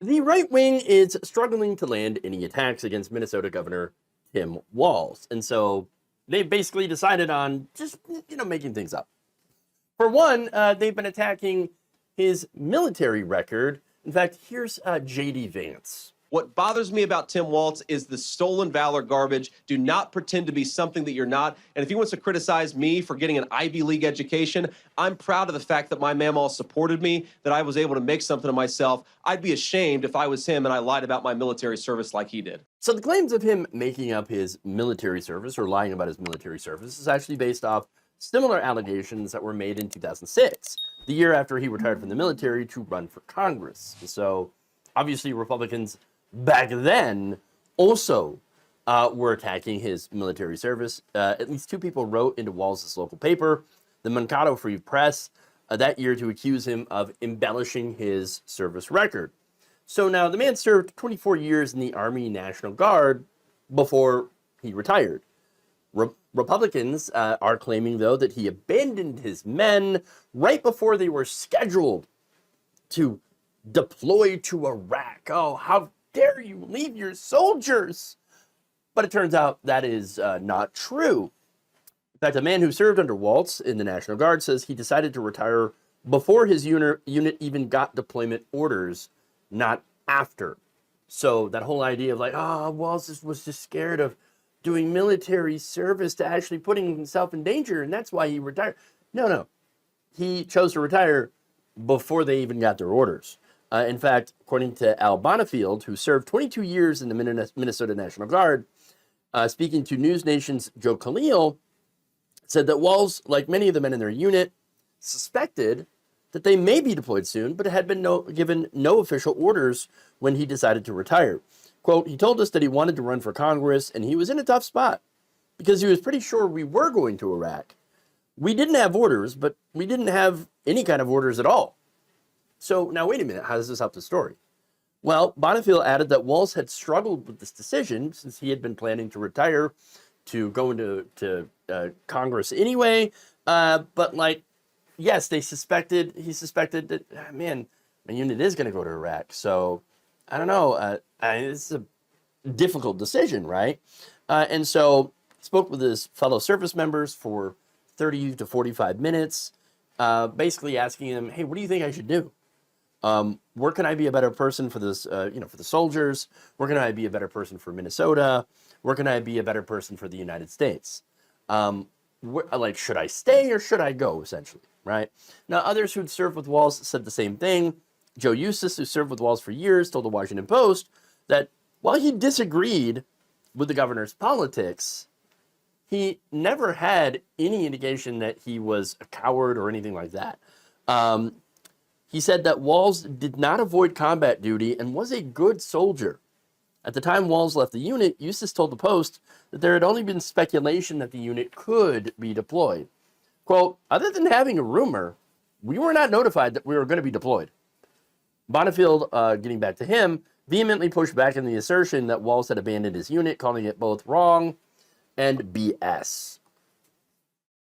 The right wing is struggling to land any attacks against Minnesota Governor Tim Walz. And so they've basically decided on just, making things up. For one, they've been attacking his military record. In fact, here's J.D. Vance. What bothers me about Tim Walz is the stolen valor garbage. Do not pretend to be something that you're not. And if he wants to criticize me for getting an Ivy League education, I'm proud of the fact that my mamaw supported me, that I was able to make something of myself. I'd be ashamed if I was him and I lied about my military service like he did. So the claims of him making up his military service or lying about his military service is actually based off similar allegations that were made in 2006, the year after he retired from the military to run for Congress. So obviously Republicans back then also were attacking his military service. At least two people wrote into Walz's local paper, the Mankato Free Press, that year to accuse him of embellishing his service record. So now the man served 24 years in the Army National Guard before he retired. Republicans are claiming, though, that he abandoned his men right before they were scheduled to deploy to Iraq. Oh, how dare you leave your soldiers? But it turns out that is not true. In fact, a man who served under Walz in the National Guard says he decided to retire before his unit even got deployment orders, not after. So that whole idea of like, Walz was just scared of doing military service to actually putting himself in danger, and that's why he retired. No. He chose to retire before they even got their orders. In fact, according to Al Bonifield, who served 22 years in the Minnesota National Guard, speaking to News Nation's Joe Khalil, said that Walz, like many of the men in their unit, suspected that they may be deployed soon, but had been given no official orders when he decided to retire. Quote, he told us that he wanted to run for Congress, and he was in a tough spot because he was pretty sure we were going to Iraq. We didn't have orders, but we didn't have any kind of orders at all. So now wait a minute, how does this help the story? Well, Bonifield added that Walz had struggled with this decision since he had been planning to retire to go into Congress anyway. But like, yes, he suspected that, man, my unit is going to go to Iraq. So I don't know. It's a difficult decision, right? And so he spoke with his fellow service members for 30 to 45 minutes, basically asking him, hey, what do you think I should do? Where can I be a better person for this, for the soldiers? Where can I be a better person for Minnesota? Where can I be a better person for the United States? Should I stay or should I go, essentially, right? Now, others who'd served with Walz said the same thing. Joe Eustace, who served with Walz for years, told the Washington Post that while he disagreed with the governor's politics, he never had any indication that he was a coward or anything like that. He said that Walz did not avoid combat duty and was a good soldier. At the time Walz left the unit, Eustace told the Post that there had only been speculation that the unit could be deployed. Quote, other than having a rumor, we were not notified that we were going to be deployed. Bonifield, getting back to him, vehemently pushed back in the assertion that Walz had abandoned his unit, calling it both wrong and BS.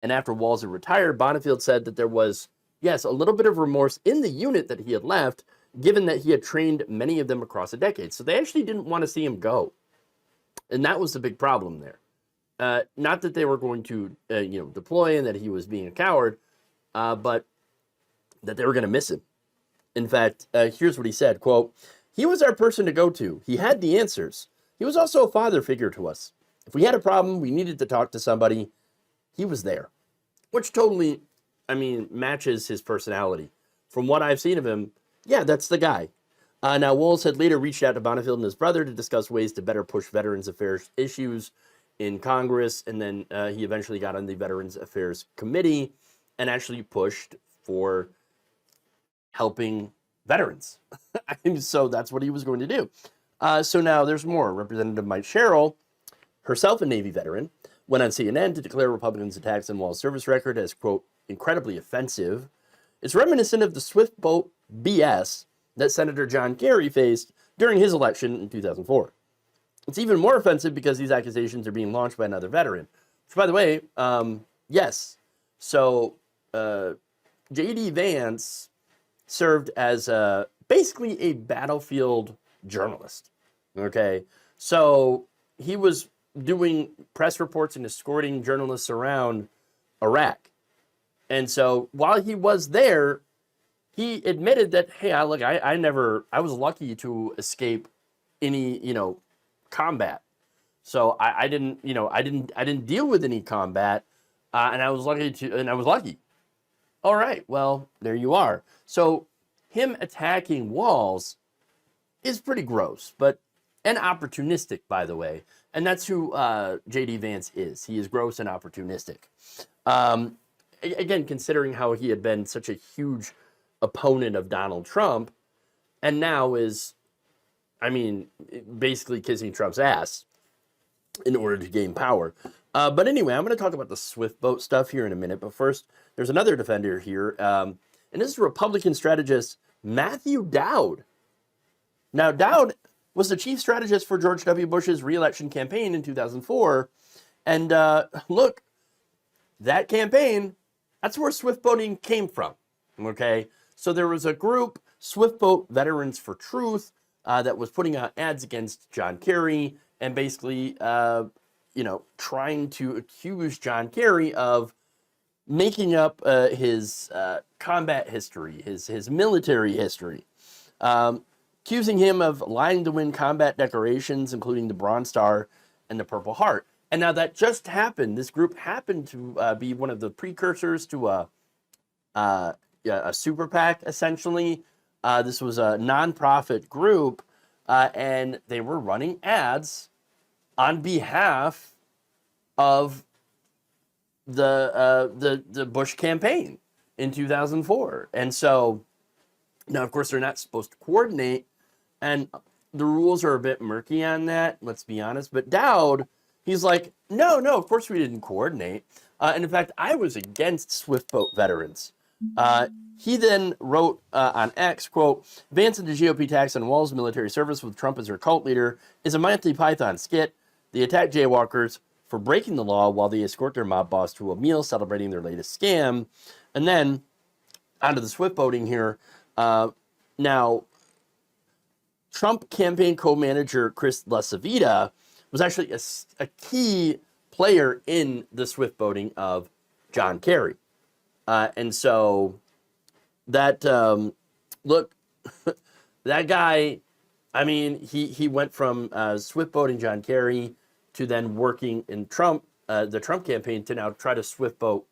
And after Walz had retired, Bonifield said that there was, yes, a little bit of remorse in the unit that he had left, given that he had trained many of them across a decade. So they actually didn't want to see him go. And that was the big problem there. Not that they were going to, deploy and that he was being a coward, but that they were going to miss him. In fact, here's what he said, quote, he was our person to go to. He had the answers. He was also a father figure to us. If we had a problem, we needed to talk to somebody, he was there. Which totally, matches his personality. From what I've seen of him, yeah, that's the guy. Now, Walz had later reached out to Bonifield and his brother to discuss ways to better push Veterans Affairs issues in Congress, and then he eventually got on the Veterans Affairs Committee and actually pushed for helping veterans. So that's what he was going to do. So now there's more. Representative Mike Sherrill, herself a Navy veteran, went on CNN to declare Republicans' attacks on Walz's service record as, quote, incredibly offensive. It's reminiscent of the swift boat BS that Senator John Kerry faced during his election in 2004. It's even more offensive because these accusations are being launched by another veteran. Which, by the way, yes. So J.D. Vance served as basically a battlefield journalist. Okay, so he was doing press reports and escorting journalists around Iraq. And so while he was there, he admitted that, hey, I was lucky to escape any, combat. So I didn't deal with any combat, and I was lucky. All right, well, there you are. So him attacking Walz is pretty gross, and opportunistic, by the way. And that's who J.D. Vance is. He is gross and opportunistic. Again, considering how he had been such a huge opponent of Donald Trump, and now is, basically kissing Trump's ass in order to gain power. But anyway, I'm going to talk about the Swift boat stuff here in a minute. But first, there's another defender here, and this is Republican strategist Matthew Dowd. Now, Dowd was the chief strategist for George W. Bush's re-election campaign in 2004. And look, that campaign, that's where Swift boating came from, okay? So there was a group, Swift Boat Veterans for Truth, that was putting out ads against John Kerry and basically, trying to accuse John Kerry of making up his combat history, his military history, accusing him of lying to win combat decorations, including the Bronze Star and the Purple Heart. And now that just happened. This group happened to be one of the precursors to a super PAC, essentially. This was a nonprofit group, and they were running ads on behalf of the Bush campaign in 2004. And so now, of course, they're not supposed to coordinate, and the rules are a bit murky on that, let's be honest. But Dowd, he's like, no, of course we didn't coordinate. And in fact, I was against Swift Boat Veterans. He then wrote on X, quote, Vance and the GOP tax on Walz military service with Trump as their cult leader is a Monty Python skit. They attack jaywalkers for breaking the law while they escort their mob boss to a meal celebrating their latest scam. And then onto the Swift boating here. Now, Trump campaign co-manager Chris LaCivita was actually a key player in the Swift boating of John Kerry. And so that, look, that guy, he went from Swift boating John Kerry to then working in the Trump campaign to now try to Swift boat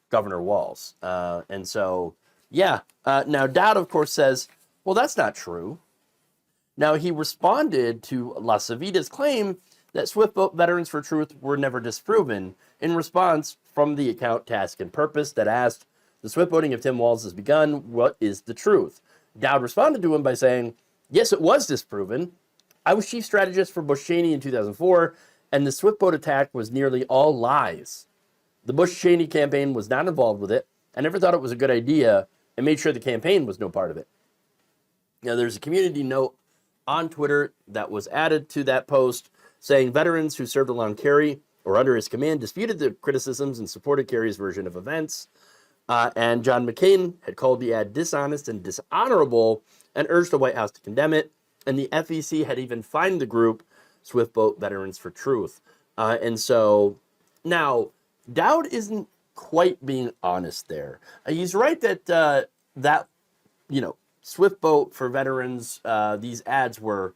Governor Walz. And so, yeah. Now, Dowd, of course, says, well, that's not true. Now, he responded to LaCivita's claim that Swift Boat Veterans for Truth were never disproven in response from the account Task and Purpose that asked, the Swift boating of Tim Walz has begun. What is the truth? Dowd responded to him by saying, yes, it was disproven. I was chief strategist for Bush Cheney in 2004, and the Swift boat attack was nearly all lies. The Bush-Cheney campaign was not involved with it. I never thought it was a good idea and made sure the campaign was no part of it. Now, there's a community note on Twitter that was added to that post saying veterans who served along Kerry or under his command disputed the criticisms and supported Kerry's version of events. And John McCain had called the ad dishonest and dishonorable and urged the White House to condemn it. And the FEC had even fined the group Swift Boat Veterans for Truth. And so now Dowd isn't quite being honest there. He's right that Swift Boat for Veterans, these ads were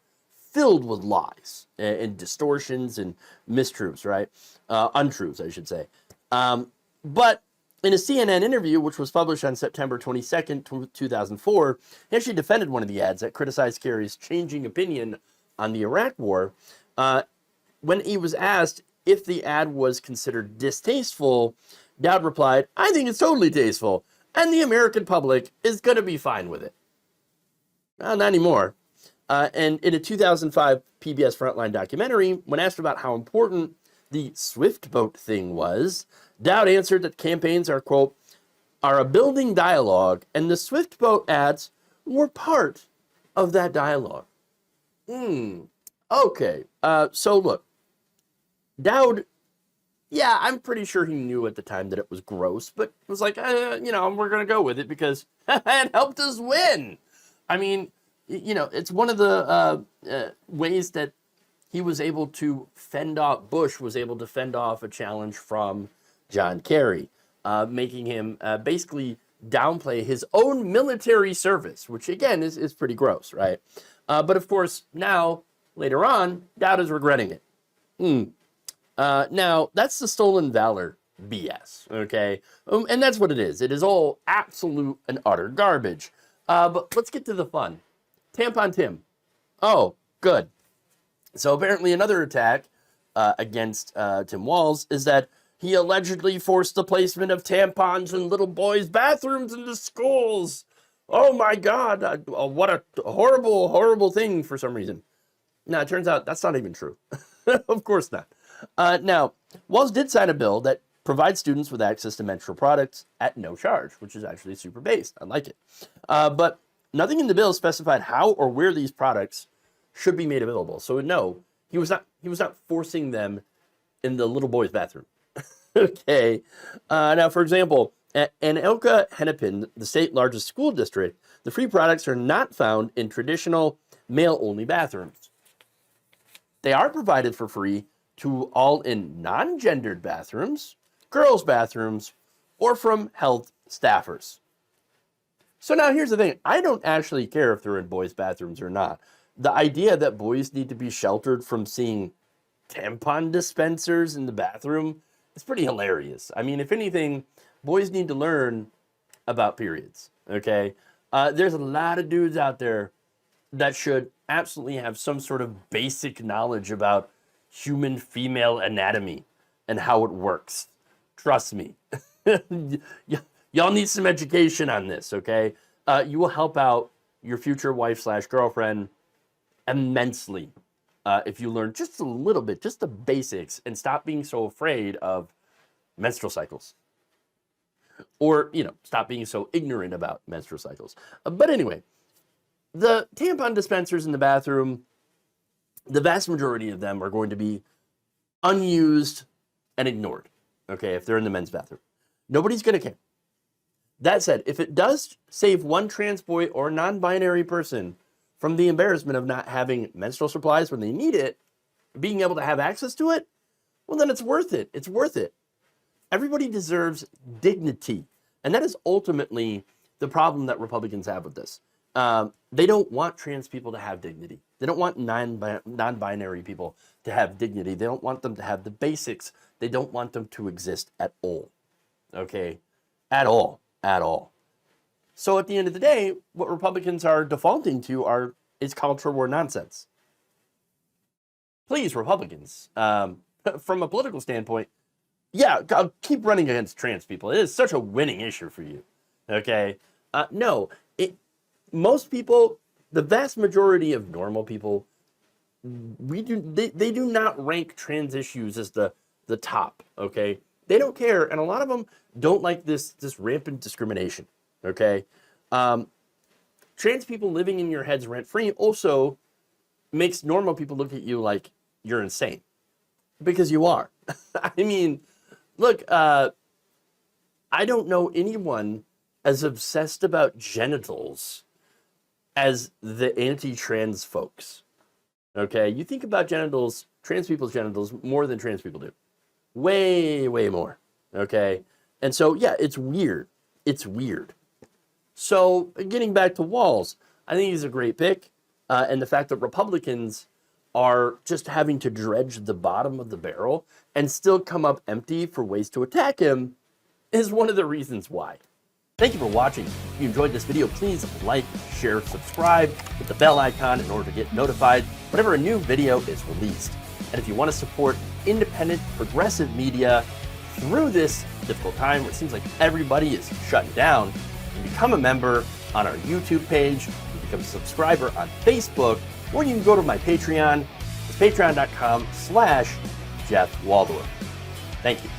filled with lies and distortions and mistruths, right? Untruths, I should say. But in a CNN interview, which was published on September 22nd, 2004, he actually defended one of the ads that criticized Kerry's changing opinion on the Iraq War. When he was asked if the ad was considered distasteful, Dowd replied, I think it's totally tasteful, and the American public is going to be fine with it. Well, not anymore. And in a 2005 PBS Frontline documentary, when asked about how important the Swift boat thing was, Dowd answered that campaigns are, quote, are a building dialogue, and the Swift boat ads were part of that dialogue. Okay. So look, Dowd, yeah, I'm pretty sure he knew at the time that it was gross, but was like, we're going to go with it because it helped us win. I mean, it's one of the ways that he was able to Bush was able to fend off a challenge from John Kerry, making him basically downplay his own military service, which again is pretty gross, right? But of course, now, later on, Dowd is regretting it. Now, that's the stolen valor BS, okay? And that's what it is. It is all absolute and utter garbage. But let's get to the fun. Tampon Tim. Oh, good. So apparently another attack against Tim Walz is that he allegedly forced the placement of tampons in little boys' bathrooms in the schools. Oh my God, what a horrible, horrible thing for some reason. Now, it turns out that's not even true. Of course not. Now, Walz did sign a bill that provides students with access to menstrual products at no charge, which is actually super based. I like it. But nothing in the bill specified how or where these products should be made available. So no, he was not forcing them in the little boy's bathroom. Okay. Now, for example, at Hennepin, the state largest school district, the free products are not found in traditional male-only bathrooms. They are provided for free to all in non-gendered bathrooms, girls' bathrooms, or from health staffers. So now here's the thing. I don't actually care if they're in boys' bathrooms or not. The idea that boys need to be sheltered from seeing tampon dispensers in the bathroom is pretty hilarious. I mean, if anything, boys need to learn about periods, okay? There's a lot of dudes out there that should absolutely have some sort of basic knowledge about human female anatomy and how it works. Trust me. Y'all need some education on this, okay? You will help out your future wife/girlfriend immensely if you learn just a little bit, just the basics, and stop being so afraid of menstrual cycles. Or, stop being so ignorant about menstrual cycles. But anyway, the tampon dispensers in the bathroom, the vast majority of them are going to be unused and ignored, okay, if they're in the men's bathroom. Nobody's going to care. That said, if it does save one trans boy or non-binary person from the embarrassment of not having menstrual supplies when they need it, being able to have access to it, well, then it's worth it. It's worth it. Everybody deserves dignity. And that is ultimately the problem that Republicans have with this. They don't want trans people to have dignity. They don't want non-binary people to have dignity. They don't want them to have the basics. They don't want them to exist at all. Okay? At all. At all. So at the end of the day, what Republicans are defaulting to is culture war nonsense. Please, Republicans, from a political standpoint, yeah, keep running against trans people. It is such a winning issue for you. Okay? Most people, the vast majority of normal people, they do not rank trans issues as the top, okay? They don't care, and a lot of them don't like this rampant discrimination, okay? Trans people living in your heads rent-free also makes normal people look at you like you're insane, because you are. I mean, look, I don't know anyone as obsessed about genitals as the anti-trans folks, okay? You think about genitals, trans people's genitals, more than trans people do. Way, way more, okay? And so, yeah, it's weird. It's weird. So, getting back to Walz, I think he's a great pick. And the fact that Republicans are just having to dredge the bottom of the barrel and still come up empty for ways to attack him is one of the reasons why. Thank you for watching. If you enjoyed this video, please like, share, subscribe, hit the bell icon in order to get notified whenever a new video is released. And if you want to support independent, progressive media through this difficult time where it seems like everybody is shutting down, you can become a member on our YouTube page, you can become a subscriber on Facebook, or you can go to my Patreon. It's patreon.com/Jeff Waldorf. Thank you.